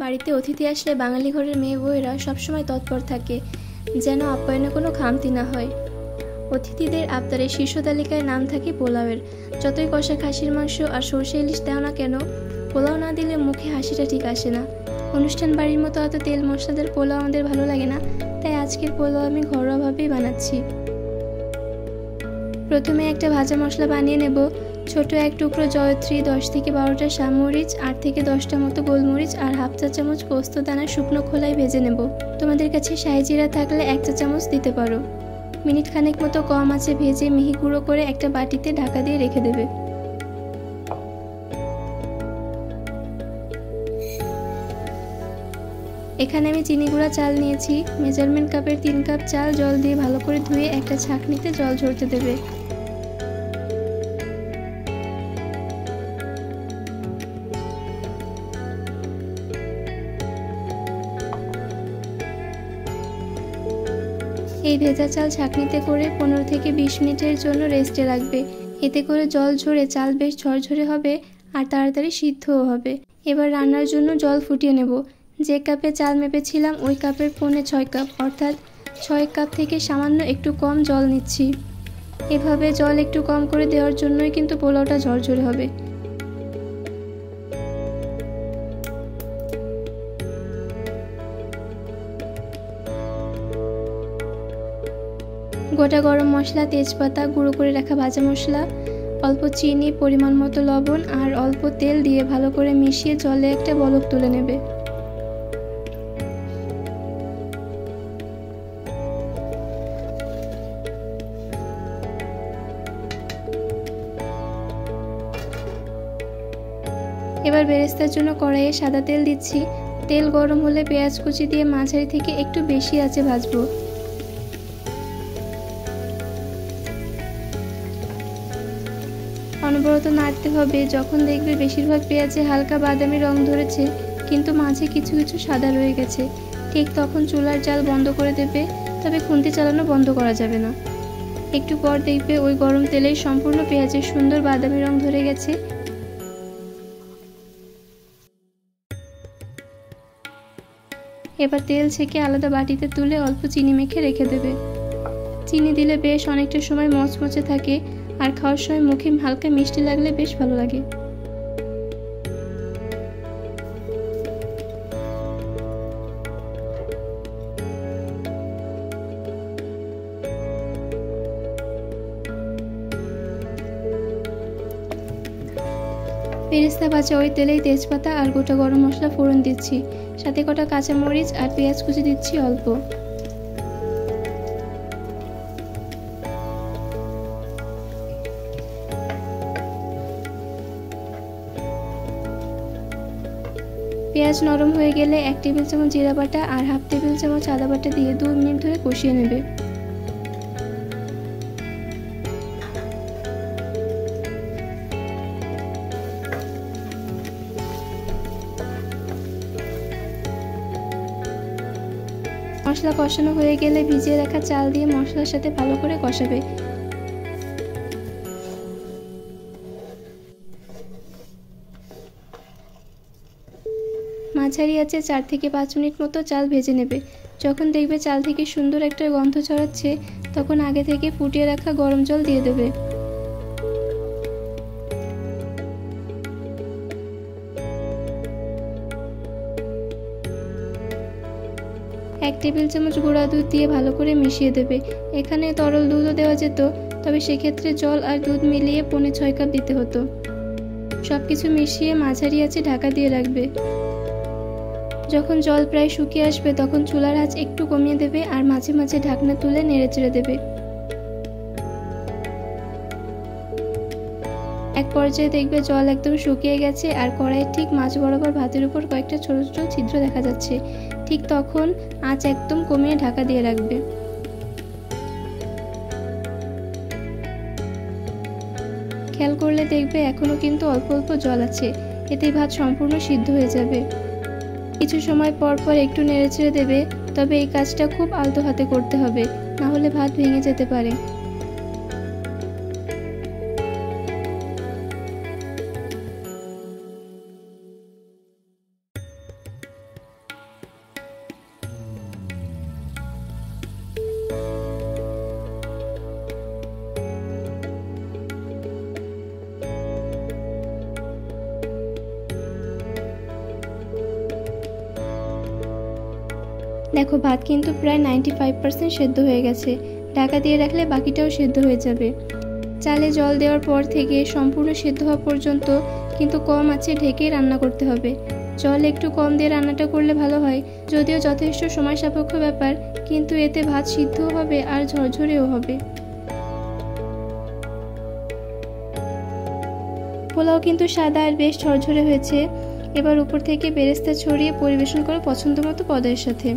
বাড়িতে অতিথি আসলে বাঙালি ঘরের মেয়ে বউয়েরা সবসময় তৎপর থাকে, যেন আপ্যায়নে কোনো খামতি না হয়। অতিথিদের আবদারের শীর্ষ তালিকায় নাম থাকে পোলাওয়ের। যতই কষা খাসির মাংস আর সর্ষে ইলিশ দাও না কেন, পোলাও না দিলে মুখে হাসিটা ঠিক আসে না। অনুষ্ঠান বাড়ির মতো অত তেল মশলাদার পোলাও আমাদের ভালো লাগে না, তাই আজকের পোলাও আমি ঘরোয়াভাবেই বানাচ্ছি। প্রথমে একটা ভাজা মশলা বানিয়ে নেব। ছোট এক টুকরো জয়ত্রী, 10 থেকে 12টা সামরিচ, 8 থেকে 10টা মতো গোলমরিচ আর হাফ চা চামচ পোস্ত দানা শুকনো খোলায় ভেজে নেব। তোমাদের কাছে শাহি জিরা থাকলে 1 চা চামচ দিতে পারো। মিনিট খানেক মতো কম আঁচে ভেজে মিহি গুঁড়ো করে একটা বাটিতে ঢাকা দিয়ে রেখে দেবে। এখানে আমি চিনি গুঁড়া চাল নিয়েছি। মেজারমেন্ট কাপের 3 কাপ চাল জল দিয়ে ভালো করে ধুয়ে একটা ছাঁকনিতে জল ঝরতে দেবে। এই ভেজা চাল ছাঁকনিতে করে 15 থেকে 20 মিনিটের জন্য রেস্টে রাখবে। এতে করে জল ঝরে চাল বেশ ঝরঝরে হবে আর তাড়াতাড়ি সিদ্ধও হবে। এবার রান্নার জন্য জল ফুটিয়ে নেব। যে কাপে চাল মেপেছিলাম ওই কাপের 6.25 কাপ, অর্থাৎ 6 কাপ থেকে সামান্য একটু কম জল নিচ্ছি। এভাবে জল একটু কম করে দেওয়ার জন্যই কিন্তু পোলাওটা ঝরঝরে হবে। গোটা গরম মশলা, তেজপাতা, গুঁড়ো করে রাখা ভাজা মশলা, অল্প চিনি, পরিমাণ মতো লবণ আর অল্প তেল দিয়ে ভালো করে মিশিয়ে জলে একটা বলক তুলে নেবে। এবার বেরেস্তার জন্য কড়াইয়ে সাদা তেল দিচ্ছি। তেল গরম হলে পেঁয়াজ কুচি দিয়ে মাঝারি থেকে একটু বেশি আঁচে ভাজবো। অনবরত নাড়তে হবে। যখন দেখবে বেশিরভাগ পেঁয়াজে হালকা বাদামি রং ধরেছে কিন্তু মাঝে কিছু কিছু সাদা রয়ে গেছে, ঠিক তখন চুলার জাল বন্ধ করে দেবে। তবে খুন্তি চালানো বন্ধ করা যাবে না। একটু পর দেখবে ওই গরম তেলেই সম্পূর্ণ পেঁয়াজের সুন্দর বাদামি রং ধরে গেছে। এবার তেল ছেঁকে আলাদা বাটিতে তুলে অল্প চিনি মেখে রেখে দেবে। চিনি দিলে বেশ অনেকটা সময় মচমচে থাকে আর খাওয়ার সময় মুখে হালকা মিষ্টি লাগলে বেশ ভালো লাগে। বেরেস্তা ভাজা ওই তেলেই তেজপাতা আর গোটা গরম মশলা ফোড়ন দিচ্ছি, সাথে কটা কাঁচামরিচ আর পেঁয়াজ কুচি দিচ্ছি অল্প। পেঁয়াজ নরম হয়ে গেলে 1 টেবিল চামচ জিরা বাটা আর হাফ টেবিল চামচ আদা বাটা দিয়ে 2 মিনিট ধরে কষিয়ে নেবে। মশলা কষানো হয়ে গেলে ভিজিয়ে রাখা চাল দিয়ে মশলার সাথে ভালো করে কষাবে। মাঝারি আঁচে 4 থেকে 5 মিনিট মতো চাল ভেজে নেবে। যখন দেখবে চাল থেকে সুন্দর একটা গন্ধ ছড়াচ্ছে, তখন আগে থেকে ফুটিয়ে রাখা গরম জল দিয়ে দেবে। 1 টেবিল চামচ গুঁড়া দুধ দিয়ে ভালো করে মিশিয়ে দেবে। এখানে তরল দুধও দেওয়া যেত, তবে সেক্ষেত্রে জল আর দুধ মিলিয়ে 6.25 কাপ দিতে হতো। সবকিছু মিশিয়ে মাঝারি আঁচে ঢাকা দিয়ে রাখবে। যখন জল প্রায় শুকিয়ে আসবে তখন চুলার আঁচ একটু কমিয়ে দেবে আর মাঝে মাঝে ঢাকনা তুলে নেড়েচেড়ে দেবে। এক পর্যায়ে দেখবে জল একদম শুকিয়ে গেছে আর কড়াইয়ের ঠিক মাঝ বরাবর ভাতের উপর কয়েকটা ছোট ছোট ছিদ্র দেখা যাচ্ছে। ঠিক তখন আঁচ একদম কমিয়ে ঢাকা দিয়ে রাখবে। খেয়াল করলে দেখবে এখনো কিন্তু অল্প অল্প জল আছে, এতে ভাত সম্পূর্ণ সিদ্ধ হয়ে যাবে। কিছু সময় পর পর একটু নেড়েচেড়ে দেবে, তবে এই কাজটা খুব আলতো হাতে করতে হবে, না হলে ভাত ভেঙে যেতে পারে। দেখো ভাত কিন্তু প্রায় 95% সেদ্ধ হয়ে গেছে। ঢাকা দিয়ে রাখলে বাকিটাও সেদ্ধ হয়ে যাবে। চালে জল দেওয়ার পর থেকে সম্পূর্ণ সেদ্ধ হওয়া পর্যন্ত কিন্তু কম আঁচে ঢেকে রান্না করতে হবে। জল একটু কম দিয়ে রান্নাটা করলে ভালো হয়, যদিও যথেষ্ট সময় সাপেক্ষ ব্যাপার, কিন্তু এতে ভাত সিদ্ধও হবে আর ঝরঝরেও হবে। পোলাও কিন্তু সাদা আর বেশ ঝরঝরে হয়েছে। এবার উপর থেকে বেরেস্তা ছড়িয়ে পরিবেশন করো পছন্দ মতো পদের সাথে।